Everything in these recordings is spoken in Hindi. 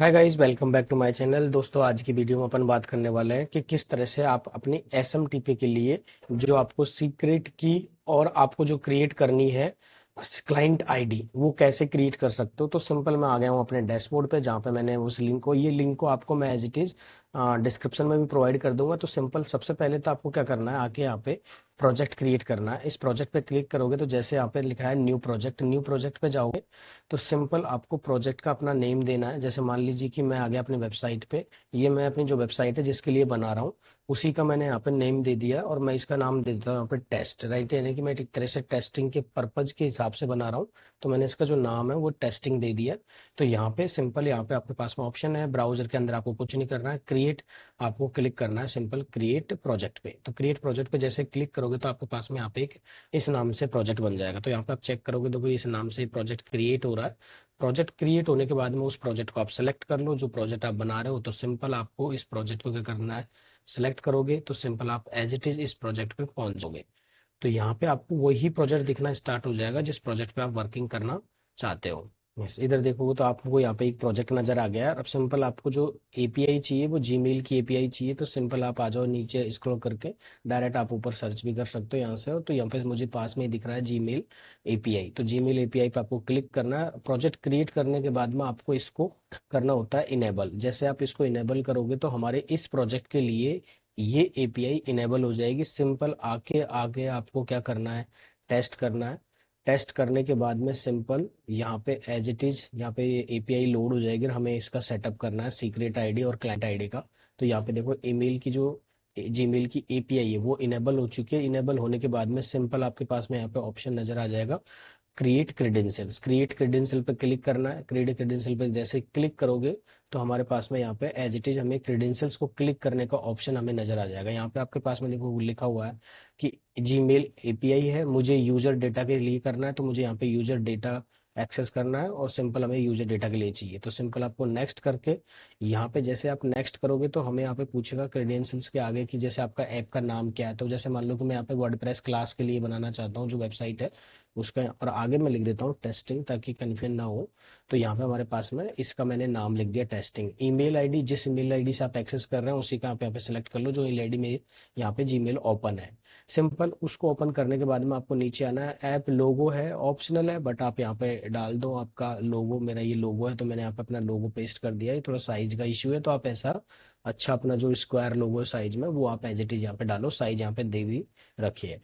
Hi guys, welcome back to my channel. दोस्तों, आज की वीडियो में अपन बात करने वाले हैं कि किस तरह से आप अपनी एसएमटीपी के लिए जो आपको सीक्रेट की और आपको जो क्रिएट करनी है क्लाइंट आईडी, वो कैसे क्रिएट कर सकते हो। तो सिंपल, मैं आ गया हूँ अपने डैशबोर्ड पे, जहाँ पे मैंने उस लिंक को आपको मैं एज इट इज डिस्क्रिप्शन में भी प्रोवाइड कर दूंगा। तो सिंपल, सबसे पहले तो आपको क्या करना है, आके यहाँ पे प्रोजेक्ट क्रिएट करना है। इस प्रोजेक्ट पे क्लिक करोगे तो जैसे यहाँ पे लिखा है न्यू प्रोजेक्ट पे जाओगे तो सिंपल आपको प्रोजेक्ट का अपना नेम देना है। जैसे मान लीजिए कि मैं आ गया अपनी वेबसाइट पे, ये मैं अपनी जो वेबसाइट है जिसके लिए बना रहा हूँ उसी का मैंने यहाँ पे नेम दे दिया और मैं इसका नाम दे देता हूँ यहाँ पे टेस्ट, राइट। यानी कि मैं एक तरह से टेस्टिंग के पर्पज के हिसाब से बना रहा हूँ, तो मैंने इसका जो नाम है वो टेस्टिंग दे दिया। तो यहाँ पे सिंपल, यहाँ पे आपके पास में ऑप्शन है, ब्राउजर के अंदर आपको कुछ नहीं करना है, क्रिएट आपको क्लिक करना है, सिंपल क्रिएट प्रोजेक्ट पे। तो क्रिएट प्रोजेक्ट पे जैसे क्लिक करोगे तो आपके पास में यहाँ पे एक इस नाम से प्रोजेक्ट बन जाएगा। तो यहाँ पे आप चेक करोगे तो इस नाम से प्रोजेक्ट क्रिएट हो रहा है। प्रोजेक्ट क्रिएट होने के बाद में उस प्रोजेक्ट को आप सेलेक्ट कर लो, जो प्रोजेक्ट आप बना रहे हो। तो सिंपल आपको इस प्रोजेक्ट को क्या करना है, सेलेक्ट करोगे तो सिंपल आप एज इट इज इस प्रोजेक्ट पे पहुंच जाओगे। तो यहाँ पे आपको वही प्रोजेक्ट दिखना स्टार्ट हो जाएगा जिस प्रोजेक्ट पे आप वर्किंग करना चाहते हो। यस, इधर देखोगे तो आपको यहाँ पे एक प्रोजेक्ट नजर आ गया है। अब सिंपल आपको जो एपीआई चाहिए वो जीमेल की एपीआई चाहिए, तो सिंपल आप आ जाओ नीचे स्क्रॉल करके, डायरेक्ट आप ऊपर सर्च भी कर सकते हो यहाँ से। तो यहाँ पे मुझे पास में ही दिख रहा है जीमेल एपीआई, तो जीमेल एपीआई पे आपको क्लिक करना है। प्रोजेक्ट क्रिएट करने के बाद में आपको इसको करना होता है इनेबल। जैसे आप इसको इनेबल करोगे तो हमारे इस प्रोजेक्ट के लिए ये एपीआई इनेबल हो जाएगी। सिंपल आके आगे आपको क्या करना है, टेस्ट करना है। टेस्ट करने के बाद में सिंपल यहाँ पे एज इट इज यहाँ पे ये एपीआई लोड हो जाएगी और हमें इसका सेटअप करना है सीक्रेट आईडी और क्लाइंट आईडी का। तो यहाँ पे देखो, ईमेल की जो जीमेल की एपीआई है वो इनेबल हो चुकी है। इनेबल होने के बाद में सिंपल आपके पास में यहाँ पे ऑप्शन नजर आ जाएगा क्रिएट क्रेडेंशियल्स। क्रिएट क्रेडेंशियल पे क्लिक करना है। क्रिएट क्रेडेंशियल पे जैसे क्लिक करोगे तो हमारे पास में यहाँ पे एज इट इज हमें क्रेडेंशियल्स को क्लिक करने का ऑप्शन हमें नजर आ जाएगा। यहाँ पे आपके पास में देखो लिखा हुआ है कि जीमेल एपीआई है, मुझे यूजर डेटा के लिए करना है, तो मुझे यहाँ पे यूजर डेटा एक्सेस करना है और सिंपल हमें यूजर डेटा के लिए चाहिए। तो सिंपल आपको नेक्स्ट करके यहाँ पे जैसे आप नेक्स्ट करोगे तो हमें यहाँ पे पूछेगा क्रेडेंशियल्स के आगे कि जैसे आपका ऐप का नाम क्या है। तो जैसे मान लो कि मैं यहाँ पे वर्डप्रेस क्लास के लिए बनाना चाहता हूँ जो वेबसाइट है उसका, और आगे मैं लिख देता हूँ टेस्टिंग ताकि कन्फ्यूजन ना हो। तो यहाँ पे हमारे पास में इसका मैंने नाम लिख दिया टेस्टिंग। ईमेल आईडी, जिस ईमेल आईडी से आप एक्सेस कर रहे हैं उसी का आप यहाँ पे सेलेक्ट कर लो, जो ईमेल आईडी में यहाँ पे जीमेल ओपन है। सिंपल उसको ओपन करने के बाद में आपको नीचे आना है। ऐप लोगो है, ऑप्शनल है, बट आप यहाँ पे डाल दो आपका लोगो। मेरा ये लोगो है तो मैंने यहाँ पे अपना लोगो पेस्ट कर दिया है। थोड़ा साइज का इश्यू है तो आप ऐसा अच्छा अपना जो स्क्वायर लोगो है साइज में वो आप एज इट इज यहाँ पे डालो, साइज यहाँ पे दे भी रखिए,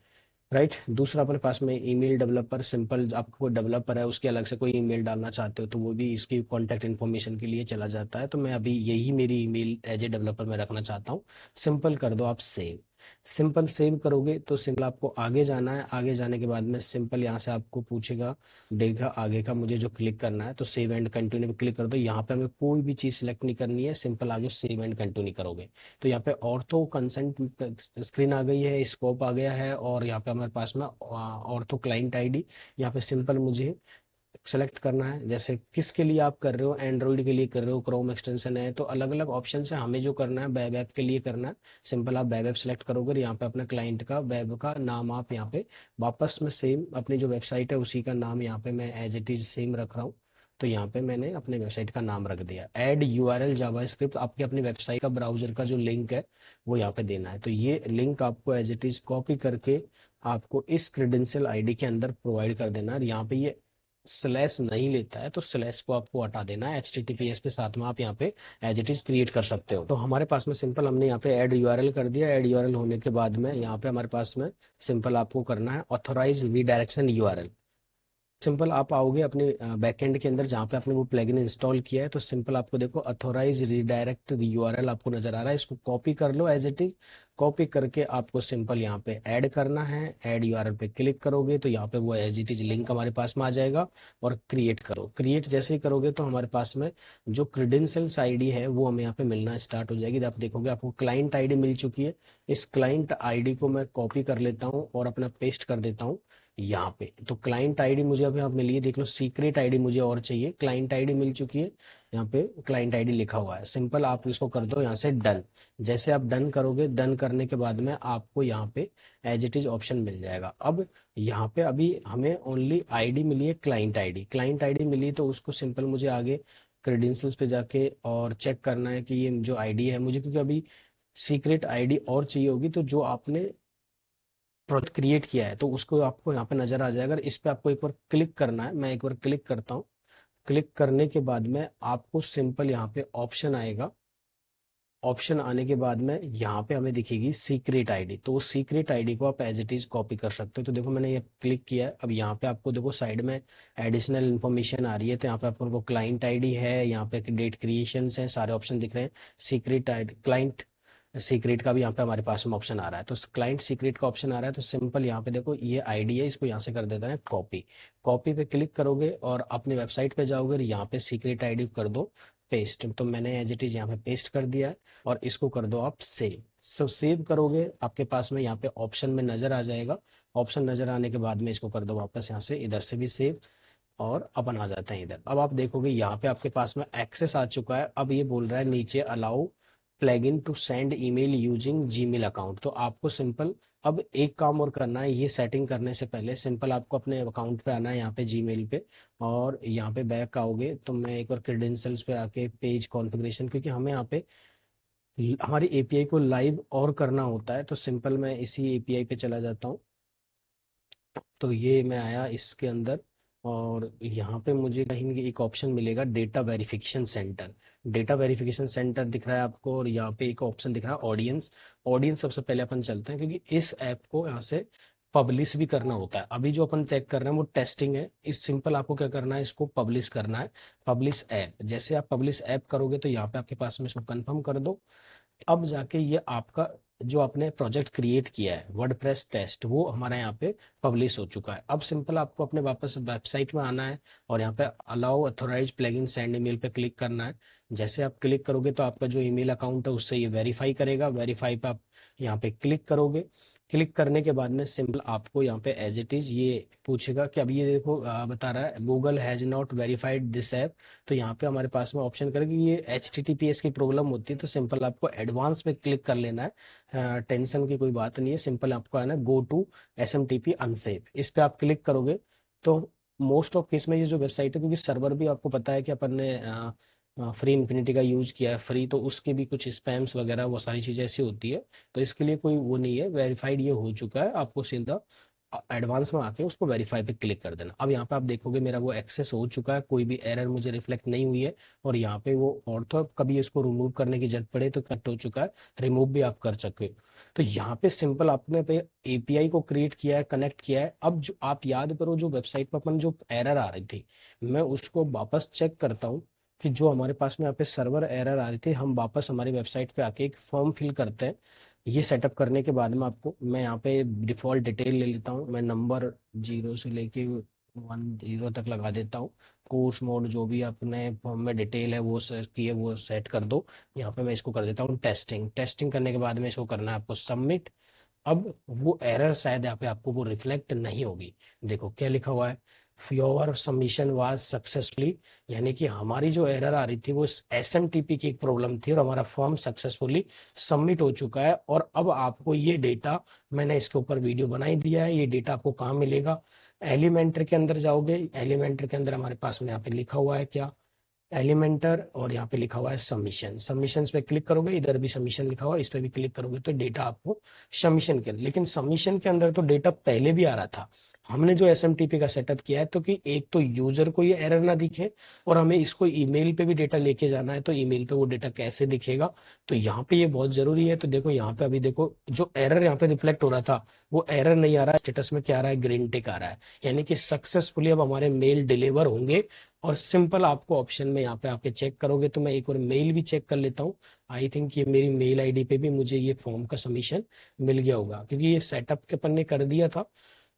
राइट। दूसरा अपने पास में ईमेल डेवलपर, सिंपल आपको कोई डेवलपर है उसके अलग से कोई ईमेल डालना चाहते हो तो वो भी इसकी कॉन्टैक्ट इन्फॉर्मेशन के लिए चला जाता है। तो मैं अभी यही मेरी ईमेल एज ए डेवलपर में रखना चाहता हूँ। सिंपल कर दो आप सेव। सिंपल सेव करोगे तो सिंपल आपको आगे जाना है। आगे जाने के बाद में सिंपल यहाँ से आपको पूछेगा डेटा आगे का, मुझे जो क्लिक करना है तो सेव एंड कंटिन्यू पे क्लिक कर दो। यहाँ पे हमें कोई भी चीज़ सिलेक्ट नहीं करनी है, सिंपल आगे सेव एंड कंटिन्यू करोगे तो यहाँ पे ऑर्थो कंसेंट स्क्रीन आ गई है, स्कोप आ गया है, और यहाँ पे हमारे पास में ऑर्थो क्लाइंट आईडी। यहाँ पे सिंपल मुझे सेलेक्ट करना है, जैसे किसके लिए आप कर रहे हो, एंड्रॉइड के लिए कर रहे हो, क्रोम एक्सटेंशन है, तो अलग अलग ऑप्शन है। हमें जो करना है वेब ऐप के लिए करना है। सिंपल आप वेब ऐप सेलेक्ट करोगे और यहाँ पे अपना क्लाइंट का वेब का नाम आप यहाँ पे वापस में सेम अपनी जो वेबसाइट है उसी का नाम यहाँ पे मैं एज इट इज सेम रख रहा हूँ। तो यहाँ पे मैंने अपने वेबसाइट का नाम रख दिया। ऐड यूआरएल जावास्क्रिप्ट, आपके अपनी वेबसाइट का ब्राउजर का जो लिंक है वो यहाँ पे देना है। तो ये लिंक आपको एज इट इज कॉपी करके आपको इस क्रेडेंशियल आईडी के अंदर प्रोवाइड कर देना है। और यहाँ पे ये स्लैश नहीं लेता है तो स्लैश को आपको हटा देना है। HTTPS के साथ में आप यहाँ पे एज इट इज क्रिएट कर सकते हो। तो हमारे पास में सिंपल हमने यहाँ पे ऐड यूआरएल कर दिया। ऐड यूआरएल होने के बाद में यहाँ पे हमारे पास में सिंपल आपको करना है ऑथोराइज रीडायरेक्शन यूआरएल। सिंपल आप आओगे अपने बैकएंड के अंदर जहाँ पे आपने वो प्लगइन इंस्टॉल किया है, तो सिंपल आपको देखो अथोराइज रीडायरेक्ट यूआरएल आपको नजर आ रहा है, इसको कॉपी कर लो एज इट इज। कॉपी करके आपको सिंपल यहाँ पे ऐड करना है। ऐड यूआरएल पे क्लिक करोगे तो यहाँ पे वो एज इट इज लिंक हमारे पास में आ जाएगा। और क्रिएट करो। क्रिएट जैसे ही करोगे तो हमारे पास में जो क्रेडेंशियल्स आईडी है वो हमें यहाँ पे मिलना स्टार्ट हो जाएगी। आप देखोगे आपको क्लाइंट आईडी मिल चुकी है। इस क्लाइंट आईडी को मैं कॉपी कर लेता हूँ और अपना पेस्ट कर देता हूँ यहाँ पे। तो क्लाइंट आईडी मुझे अभी आप मिली है, देख लो। सीक्रेट आईडी मुझे और चाहिए, क्लाइंट आईडी मिल चुकी है। यहाँ पे क्लाइंट आईडी लिखा हुआ है, सिंपल आप इसको कर दो यहाँ से डन। जैसे आप डन करोगे, डन करने के बाद में आपको यहाँ पे एज इट इज ऑप्शन मिल जाएगा। अब यहाँ पे अभी हमें ओनली आईडी मिली है क्लाइंट आईडी। क्लाइंट आईडी मिली तो उसको सिंपल मुझे आगे क्रेडेंशियल्स पे जाके और चेक करना है कि ये जो आईडी है मुझे, क्योंकि अभी सीक्रेट आईडी और चाहिए होगी, तो जो आपने प्रोजेक्ट क्रिएट किया है तो उसको आपको यहाँ पे नजर आ जाएगा। इस पे आपको एक बार क्लिक करना है, मैं एक बार क्लिक करता हूँ। क्लिक करने के बाद में आपको सिंपल यहाँ पे ऑप्शन आएगा। ऑप्शन आने के बाद में यहाँ पे हमें दिखेगी सीक्रेट आईडी, तो उस सीक्रेट आईडी को आप एज इट इज कॉपी कर सकते हो। तो देखो मैंने ये क्लिक किया है। अब यहाँ पे आपको देखो साइड में एडिशनल इन्फॉर्मेशन आ रही है, तो यहाँ पे आपको वो क्लाइंट आईडी है, यहाँ पे डेट क्रिएशन है, सारे ऑप्शन दिख रहे हैं। सीक्रेट आईडी, क्लाइंट सीक्रेट का भी यहाँ पे हमारे पास में ऑप्शन आ रहा है, तो क्लाइंट सीक्रेट का ऑप्शन आ रहा है। तो सिंपल यहाँ पे देखो ये आईडी है, इसको यहाँ से कर देता है कॉपी। कॉपी पे क्लिक करोगे और अपनी वेबसाइट पे जाओगे और यहाँ पे सीक्रेट आईडी कर दो पेस्ट। तो मैंने एज इट इज यहाँ पे पेस्ट कर दिया है और इसको कर दो आप सेव। सो सेव करोगे, आपके पास में यहाँ पे ऑप्शन में नजर आ जाएगा। ऑप्शन नजर आने के बाद में इसको कर दो वापस यहाँ से इधर से भी सेव, और अपन आ जाते हैं इधर। अब आप देखोगे यहाँ पे आपके पास में एक्सेस आ चुका है। अब ये बोल रहा है नीचे allow plugin to send email using Gmail account. तो आपको सिंपल अब एक काम और करना है, ये सेटिंग करने से पहले सिंपल आपको अपने अकाउंट पे आना है, यहाँ पे जीमेल पे, और यहाँ पे बैक आओगे तो मैं एक बार क्रेडेंशियल्स पे आके पेज कॉन्फ़िगरेशन, क्योंकि हमें यहाँ पे हमारी एपीआई को लाइव और करना होता है, तो सिंपल मैं इसी एपीआई पे चला जाता हूँ। तो ये मैं आया इसके अंदर, और यहाँ पे मुझे कहीं ना कहीं एक ऑप्शन मिलेगा data verification centre. Data verification centre दिख रहा है आपको, और यहाँ पे एक ऑप्शन दिख रहा है ऑडियंस। ऑडियंस सबसे पहले अपन चलते हैं, क्योंकि इस ऐप को यहाँ से पब्लिश भी करना होता है। अभी जो अपन चेक कर रहे हैं वो टेस्टिंग है। इस सिंपल आपको क्या करना है, इसको पब्लिश करना है। पब्लिश ऐप, जैसे आप पब्लिश ऐप करोगे तो यहाँ पे आपके पास में इसको कंफर्म कर दो। अब जाके ये आपका जो आपने प्रोजेक्ट क्रिएट किया है वर्डप्रेस टेस्ट, वो हमारा यहाँ पे पब्लिश हो चुका है। अब सिंपल आपको अपने वापस वेबसाइट में आना है और यहाँ पे allow authorize plugin send email पे क्लिक करना है। जैसे आप क्लिक करोगे तो आपका जो ईमेल अकाउंट है उससे ये वेरीफाई करेगा। वेरीफाई पे आप यहाँ पे क्लिक करोगे। क्लिक करने के बाद में सिंपल आपको यहाँ पे एज इट इज ये पूछेगा कि अब ये देखो बता रहा है Google has not verified this app. तो यहाँ पे हमारे पास में ऑप्शन करेगी, ये HTTPS की प्रॉब्लम होती है, तो सिंपल आपको एडवांस में क्लिक कर लेना है। टेंशन की कोई बात नहीं है, सिंपल आपको है ना गो टू SMTP अनसेफ, इस पे आप क्लिक करोगे तो मोस्ट ऑफ केस में ये जो वेबसाइट है, क्योंकि सर्वर भी आपको पता है कि अपन ने फ्री इन्फिनिटी का यूज किया है फ्री, तो उसके भी कुछ स्पैम्स वगैरह वो सारी चीज़ें ऐसी होती है। तो इसके लिए कोई वो नहीं है, वेरीफाइड ये हो चुका है। आपको सीधा एडवांस में आके उसको वेरीफाई पे क्लिक कर देना। अब यहाँ पे आप देखोगे मेरा वो एक्सेस हो चुका है, कोई भी एरर मुझे रिफ्लेक्ट नहीं हुई है। और यहाँ पे वो और तो अब कभी इसको रिमूव करने की जरूरत पड़े तो कट हो चुका है, रिमूव भी आप कर सकते हो। तो यहाँ पे सिंपल आपने पे एपीआई को क्रिएट किया है, कनेक्ट किया है। अब जो आप याद करो जो वेबसाइट पर अपन जो एरर आ रही थी, मैं उसको वापस चेक करता हूँ कि जो हमारे पास में यहाँ पे सर्वर एरर आ रही थी, हम वापस हमारी वेबसाइट पे आके एक फॉर्म फिल करते हैं। ये सेटअप करने के बाद में आपको मैं यहाँ पे डिफ़ॉल्ट डिटेल ले लेता हूँ, मैं नंबर 0 से लेके 10 तक लगा देता हूँ। कोर्स मोड जो भी अपने फॉर्म में डिटेल है वो सेट की है वो सेट कर दो। यहाँ पे मैं इसको कर देता हूँ टेस्टिंग। टेस्टिंग करने के बाद में इसको करना है आपको सबमिट। अब वो एरर शायद यहाँ पे आपको वो रिफ्लेक्ट नहीं होगी। देखो क्या लिखा हुआ है, योर सबमिशन वाज सक्सेसफुली, यानी कि हमारी जो एरर आ रही थी वो SMTP की एक प्रॉब्लम थी और हमारा फॉर्म सक्सेसफुली सबमिट हो चुका है। और अब आपको ये डेटा, मैंने इसके ऊपर वीडियो बनाई दिया है, ये डेटा आपको कहाँ मिलेगा, एलिमेंटर के अंदर जाओगे। एलिमेंटर के अंदर हमारे पास में यहाँ पे लिखा हुआ है क्या, एलिमेंटर, और यहाँ पे लिखा हुआ है सबमिशन। सबमिशन पे क्लिक करोगे, इधर भी सबमिशन लिखा हुआ है, इस पे भी क्लिक करोगे तो डेटा आपको सबमिशन के, लेकिन सबमिशन के अंदर तो डेटा पहले भी आ रहा था। हमने जो SMTP का सेटअप किया है तो कि एक तो यूजर को ये एरर ना दिखे, और हमें इसको ईमेल पे भी डेटा लेके जाना है, तो ईमेल पे वो डेटा कैसे दिखेगा, तो यहाँ पे ये बहुत जरूरी है। तो देखो यहाँ पे अभी देखो जो एरर यहाँ पे रिफ्लेक्ट हो रहा था वो एरर नहीं आ रहा है, स्टेटस में क्या आ रहा है, ग्रीन टिक आ रहा है, यानी कि सक्सेसफुली अब हमारे मेल डिलीवर होंगे। और सिंपल आपको ऑप्शन में यहाँ पे आके चेक करोगे, तो मैं एक बार मेल भी चेक कर लेता हूँ। आई थिंक ये मेरी मेल आईडी पे भी मुझे ये फॉर्म का सबमिशन मिल गया होगा, क्योंकि ये सेटअप के अपन ने कर दिया था।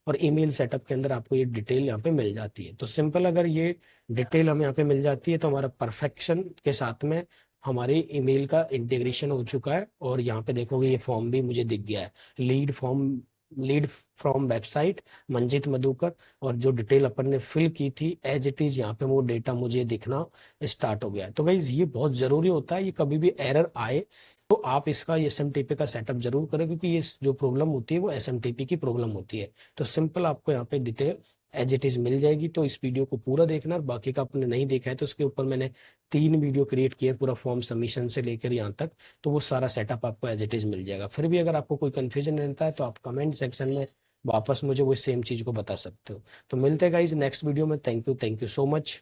और ईमेल सेटअप के अंदर आपको ये डिटेल यहाँ पे मिल जाती है। तो सिंपल अगर ये डिटेल हमें यहाँ पे मिल जाती है तो हमारा परफेक्शन के साथ में हमारे ईमेल का इंटीग्रेशन हो चुका है। और यहाँ पे देखोगे ये फॉर्म भी मुझे दिख गया है, lead form, lead from website Manjit Madhukar, और जो डिटेल अपन ने फिल की थी एज इट इज यहाँ पे वो डेटा मुझे दिखना स्टार्ट हो गया है। तो गाइज ये बहुत जरूरी होता है, ये कभी भी एरर आए तो आप इसका SMTP का सेटअप जरूर करें, क्योंकि ये जो प्रॉब्लम होती है वो SMTP की प्रॉब्लम होती है। तो सिंपल आपको यहाँ पे डिटेल एज इट इज मिल जाएगी। तो इस वीडियो को पूरा देखना, और बाकी का आपने नहीं देखा है तो उसके ऊपर मैंने 3 वीडियो क्रिएट किए पूरा फॉर्म सबमिशन से लेकर यहाँ तक, तो वो सारा सेटअप आपको एज इट इज मिल जाएगा। फिर भी अगर आपको कोई कंफ्यूजन रहता है तो आप कमेंट सेक्शन में वापस मुझे वो सेम चीज को बता सकते हो। तो मिलते हैं गाइज नेक्स्ट वीडियो में। Thank you so much.